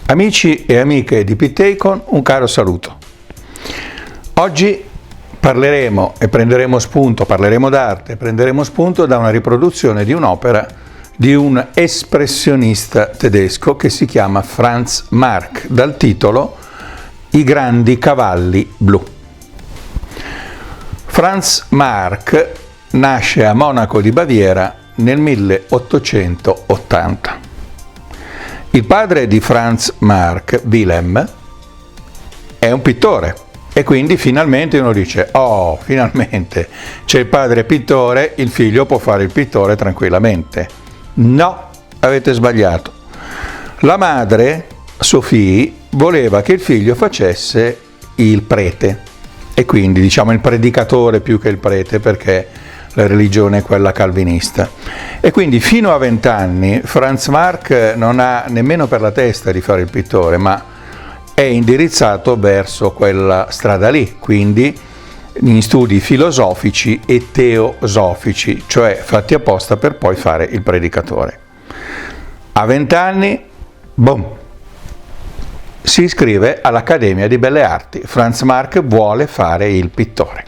Amici e amiche di Pitacon, un caro saluto. Oggi parleremo d'arte, prenderemo spunto da una riproduzione di un'opera di un espressionista tedesco che si chiama Franz Marc, dal titolo I grandi cavalli blu. Franz Marc nasce a Monaco di Baviera nel 1880. Il padre di Franz Marc, Wilhelm, è un pittore e quindi finalmente uno dice: oh, finalmente c'è il padre pittore, il figlio può fare il pittore tranquillamente. No, avete sbagliato. La madre, Sophie, voleva che il figlio facesse il prete e quindi diciamo il predicatore più che il prete, perché la religione è quella calvinista. E quindi fino a 20 anni Franz Marc non ha nemmeno per la testa di fare il pittore, ma è indirizzato verso quella strada lì, quindi in studi filosofici e teosofici, cioè fatti apposta per poi fare il predicatore. A 20 anni, boom, si iscrive all'Accademia di Belle Arti. Franz Marc vuole fare il pittore.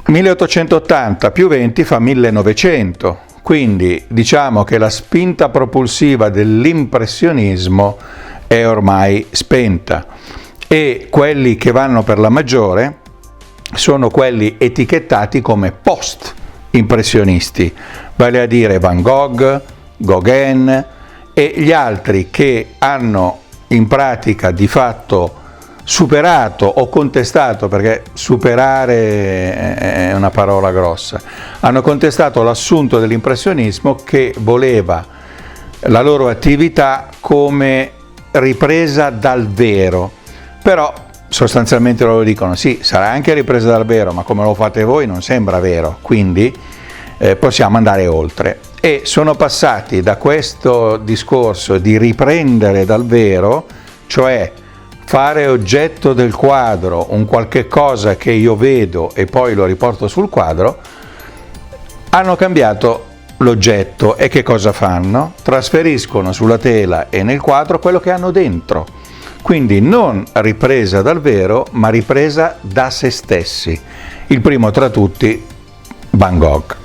1880 più 20 fa 1900, quindi diciamo che la spinta propulsiva dell'impressionismo è ormai spenta e quelli che vanno per la maggiore sono quelli etichettati come post-impressionisti, vale a dire Van Gogh, Gauguin e gli altri che hanno in pratica di fatto superato o contestato, perché superare è una parola grossa, hanno contestato l'assunto dell'impressionismo che voleva la loro attività come ripresa dal vero, però sostanzialmente loro dicono sì, sarà anche ripresa dal vero, ma come lo fate voi non sembra vero, quindi possiamo andare oltre. E sono passati da questo discorso di riprendere dal vero, cioè fare oggetto del quadro un qualche cosa che io vedo e poi lo riporto sul quadro, hanno cambiato l'oggetto e che cosa fanno? Trasferiscono sulla tela e nel quadro quello che hanno dentro, quindi non ripresa dal vero ma ripresa da se stessi. Il primo tra tutti, Van Gogh.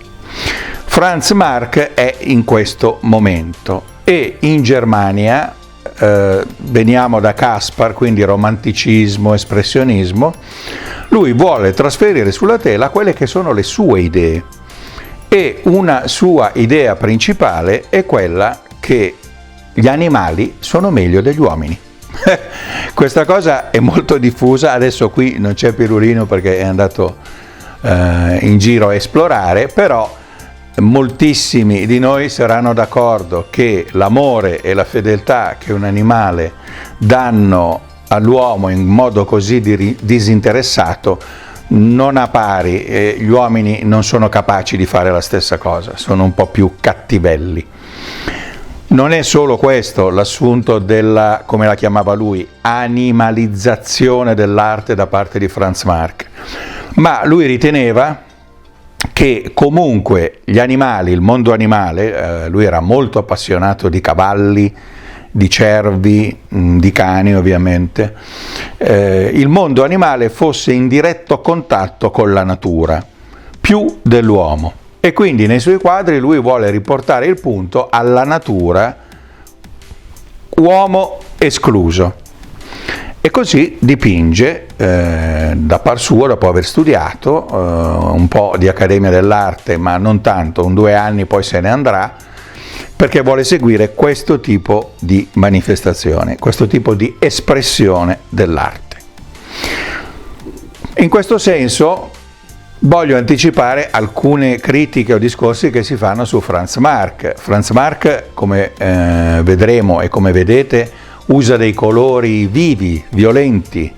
Franz Marc è in questo momento e in Germania veniamo da Caspar, quindi romanticismo, espressionismo, lui vuole trasferire sulla tela quelle che sono le sue idee e una sua idea principale è quella che gli animali sono meglio degli uomini. Questa cosa è molto diffusa, adesso qui non c'è Pirulino perché è andato in giro a esplorare, però moltissimi di noi saranno d'accordo che l'amore e la fedeltà che un animale danno all'uomo in modo così disinteressato non ha pari, e gli uomini non sono capaci di fare la stessa cosa, sono un po' più cattivelli. Non è solo questo l'assunto della, come la chiamava lui, animalizzazione dell'arte da parte di Franz Marc, ma lui riteneva che comunque gli animali, il mondo animale, lui era molto appassionato di cavalli, di cervi, di cani ovviamente, il mondo animale fosse in diretto contatto con la natura, più dell'uomo. E quindi nei suoi quadri lui vuole riportare il punto alla natura, uomo escluso. E così dipinge da par suo, dopo aver studiato un po' di Accademia dell'Arte, ma non tanto, 2 anni poi se ne andrà, perché vuole seguire questo tipo di manifestazione, questo tipo di espressione dell'arte. In questo senso voglio anticipare alcune critiche o discorsi che si fanno su Franz Marc. Franz Marc, come vedremo e come vedete, usa dei colori vivi, violenti,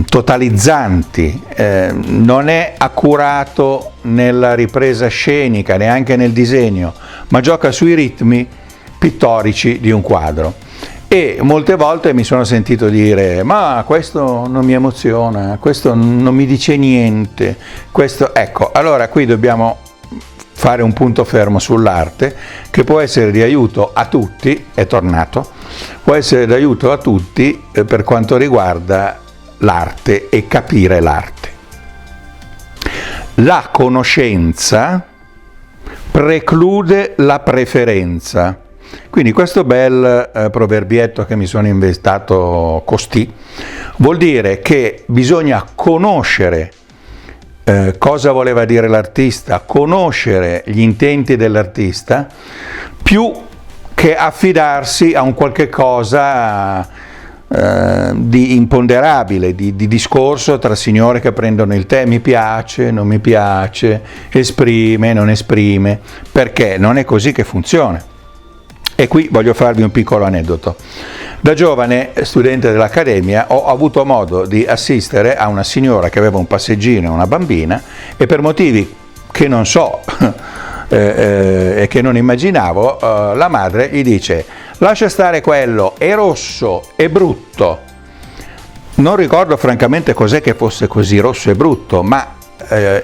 totalizzanti, non è accurato nella ripresa scenica, neanche nel disegno, ma gioca sui ritmi pittorici di un quadro. E molte volte mi sono sentito dire: ma questo non mi emoziona, questo non mi dice niente, questo... Ecco, allora qui dobbiamo fare un punto fermo sull'arte, che può essere di aiuto a tutti, è tornato, può essere di aiuto a tutti per quanto riguarda l'arte e capire l'arte. La conoscenza preclude la preferenza. Quindi questo bel proverbietto che mi sono inventato costì vuol dire che bisogna conoscere cosa voleva dire l'artista, conoscere gli intenti dell'artista, più che affidarsi a un qualche cosa di imponderabile, di discorso tra signore che prendono il tè, mi piace, non mi piace, esprime, non esprime, perché non è così che funziona. E qui voglio farvi un piccolo aneddoto. Da giovane studente dell'Accademia ho avuto modo di assistere a una signora che aveva un passeggino e una bambina, e per motivi che non so e che non immaginavo, la madre gli dice: lascia stare quello, è rosso, è brutto. Non ricordo francamente cos'è che fosse così rosso e brutto, ma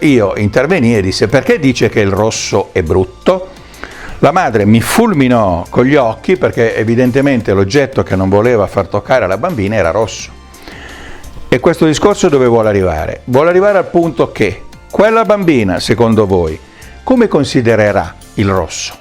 io intervenii e disse: perché dice che il rosso è brutto? La madre mi fulminò con gli occhi, perché evidentemente l'oggetto che non voleva far toccare alla bambina era rosso. E questo discorso dove vuole arrivare? Vuole arrivare al punto che quella bambina, secondo voi, come considererà il rosso?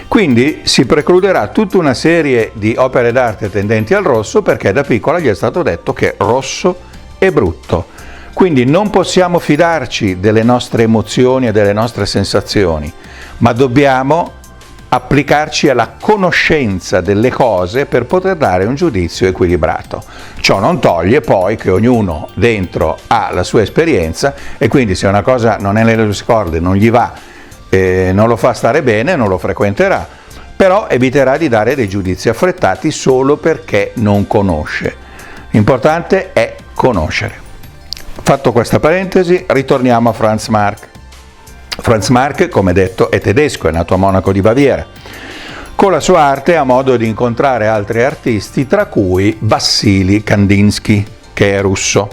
Quindi si precluderà tutta una serie di opere d'arte tendenti al rosso, perché da piccola gli è stato detto che rosso è brutto. Quindi non possiamo fidarci delle nostre emozioni e delle nostre sensazioni, ma dobbiamo applicarci alla conoscenza delle cose per poter dare un giudizio equilibrato. Ciò non toglie poi che ognuno dentro ha la sua esperienza, e quindi se una cosa non è nelle sue corde, non gli va, non lo fa stare bene, non lo frequenterà, però eviterà di dare dei giudizi affrettati solo perché non conosce. L'importante è conoscere. Fatto questa parentesi, ritorniamo a Franz Marc. Franz Marc, come detto, è tedesco, è nato a Monaco di Baviera. Con la sua arte ha modo di incontrare altri artisti, tra cui Vassili Kandinsky, che è russo.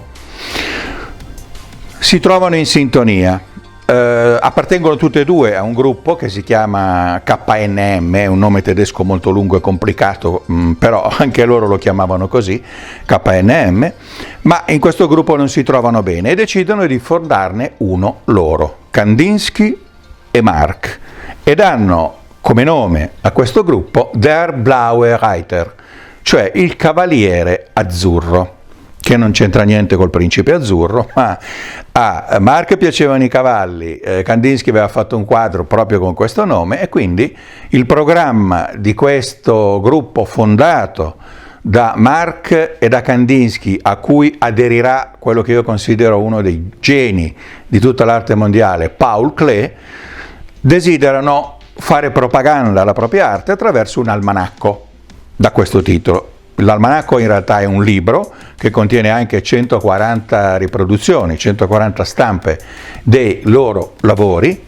Si trovano in sintonia. Appartengono tutte e due a un gruppo che si chiama KNM, è un nome tedesco molto lungo e complicato, però anche loro lo chiamavano così, KNM, ma in questo gruppo non si trovano bene e decidono di fondarne uno loro, Kandinsky e Marc, e danno come nome a questo gruppo Der Blaue Reiter, cioè il cavaliere azzurro, che non c'entra niente col principe azzurro, ma a Marc piacevano i cavalli, Kandinsky aveva fatto un quadro proprio con questo nome, e quindi il programma di questo gruppo fondato da Marc e da Kandinsky, a cui aderirà quello che io considero uno dei geni di tutta l'arte mondiale, Paul Klee, desiderano fare propaganda alla propria arte attraverso un almanacco da questo titolo. L'almanacco in realtà è un libro che contiene anche 140 riproduzioni, 140 stampe dei loro lavori,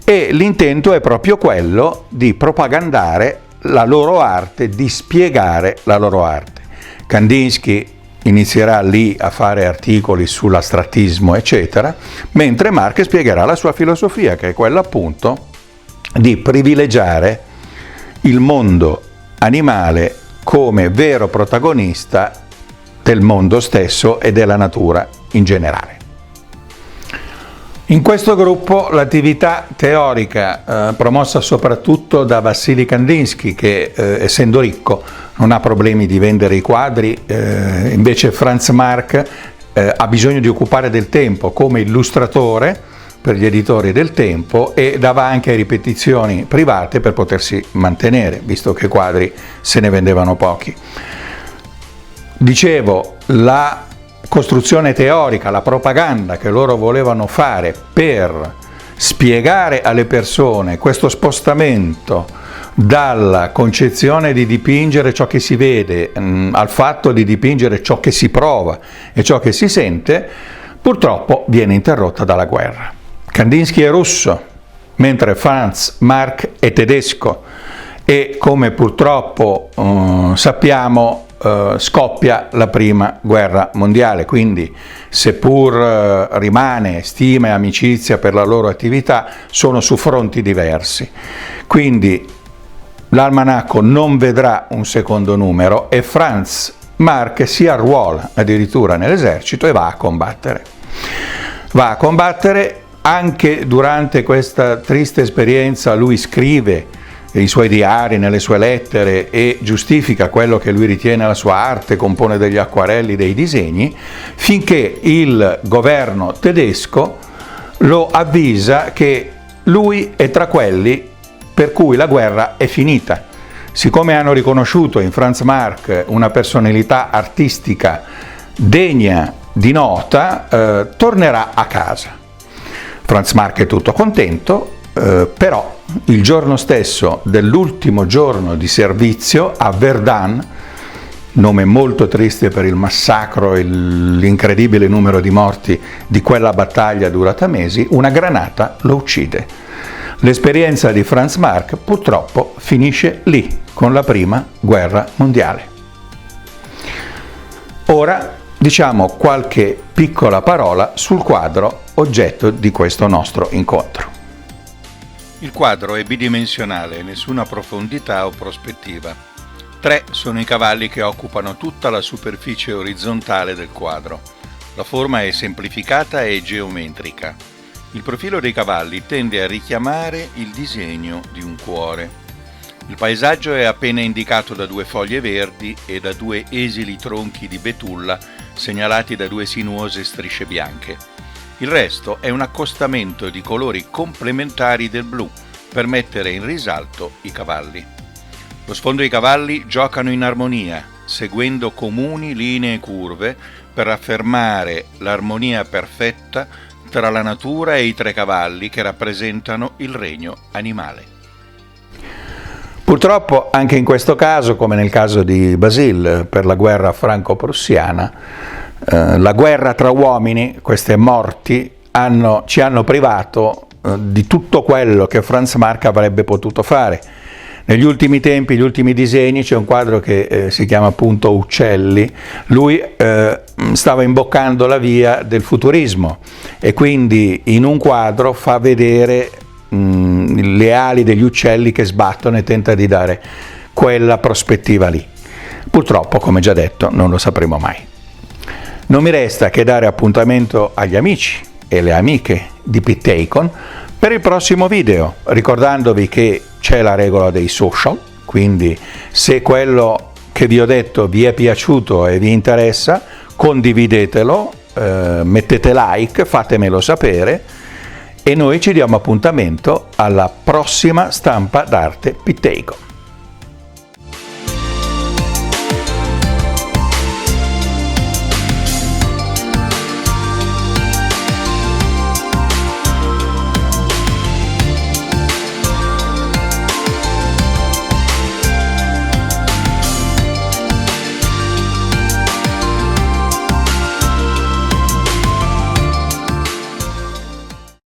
e l'intento è proprio quello di propagandare la loro arte, di spiegare la loro arte. Kandinsky inizierà lì a fare articoli sull'astrattismo, eccetera, mentre Marc spiegherà la sua filosofia, che è quella appunto di privilegiare il mondo animale come vero protagonista del mondo stesso e della natura in generale. In questo gruppo l'attività teorica promossa soprattutto da Vassili Kandinsky, che essendo ricco non ha problemi di vendere i quadri, invece Franz Marc ha bisogno di occupare del tempo come illustratore per gli editori del tempo, e dava anche ripetizioni private per potersi mantenere, visto che quadri se ne vendevano pochi. Dicevo, la costruzione teorica, la propaganda che loro volevano fare per spiegare alle persone questo spostamento dalla concezione di dipingere ciò che si vede al fatto di dipingere ciò che si prova e ciò che si sente, purtroppo viene interrotta dalla guerra. Kandinsky è russo, mentre Franz Marc è tedesco, e come purtroppo sappiamo scoppia la prima guerra mondiale, quindi seppur rimane stima e amicizia per la loro attività, sono su fronti diversi. Quindi l'almanacco non vedrà un secondo numero e Franz Marc si arruola addirittura nell'esercito e va a combattere. Va a combattere. Anche durante questa triste esperienza lui scrive i suoi diari, nelle sue lettere, e giustifica quello che lui ritiene la sua arte, compone degli acquarelli, dei disegni, finché il governo tedesco lo avvisa che lui è tra quelli per cui la guerra è finita. Siccome hanno riconosciuto in Franz Marc una personalità artistica degna di nota, tornerà a casa. Franz Marc è tutto contento, però il giorno stesso dell'ultimo giorno di servizio a Verdun, nome molto triste per il massacro e l'incredibile numero di morti di quella battaglia durata mesi, una granata lo uccide. L'esperienza di Franz Marc purtroppo finisce lì, con la prima guerra mondiale. Ora diciamo qualche piccola parola sul quadro oggetto di questo nostro incontro. Il quadro è bidimensionale, nessuna profondità o prospettiva. 3 sono i cavalli che occupano tutta la superficie orizzontale del quadro. La forma è semplificata e geometrica. Il profilo dei cavalli tende a richiamare il disegno di un cuore. Il paesaggio è appena indicato da 2 foglie verdi e da 2 esili tronchi di betulla segnalati da 2 sinuose strisce bianche. Il resto è un accostamento di colori complementari del blu per mettere in risalto i cavalli. Lo sfondo e i cavalli giocano in armonia, seguendo comuni linee curve per affermare l'armonia perfetta tra la natura e i 3 cavalli che rappresentano il regno animale. Purtroppo anche in questo caso, come nel caso di Basile per la guerra franco-prussiana, la guerra tra uomini, queste morti, ci hanno privato di tutto quello che Franz Marc avrebbe potuto fare. Negli ultimi tempi, gli ultimi disegni, c'è un quadro che si chiama appunto Uccelli. Lui stava imboccando la via del futurismo e quindi in un quadro fa vedere le ali degli uccelli che sbattono e tenta di dare quella prospettiva lì. Purtroppo, come già detto, non lo sapremo mai. Non mi resta che dare appuntamento agli amici e le amiche di Pitacon per il prossimo video, ricordandovi che c'è la regola dei social, quindi se quello che vi ho detto vi è piaciuto e vi interessa, condividetelo, mettete like, fatemelo sapere e noi ci diamo appuntamento alla prossima stampa d'arte Pitacon.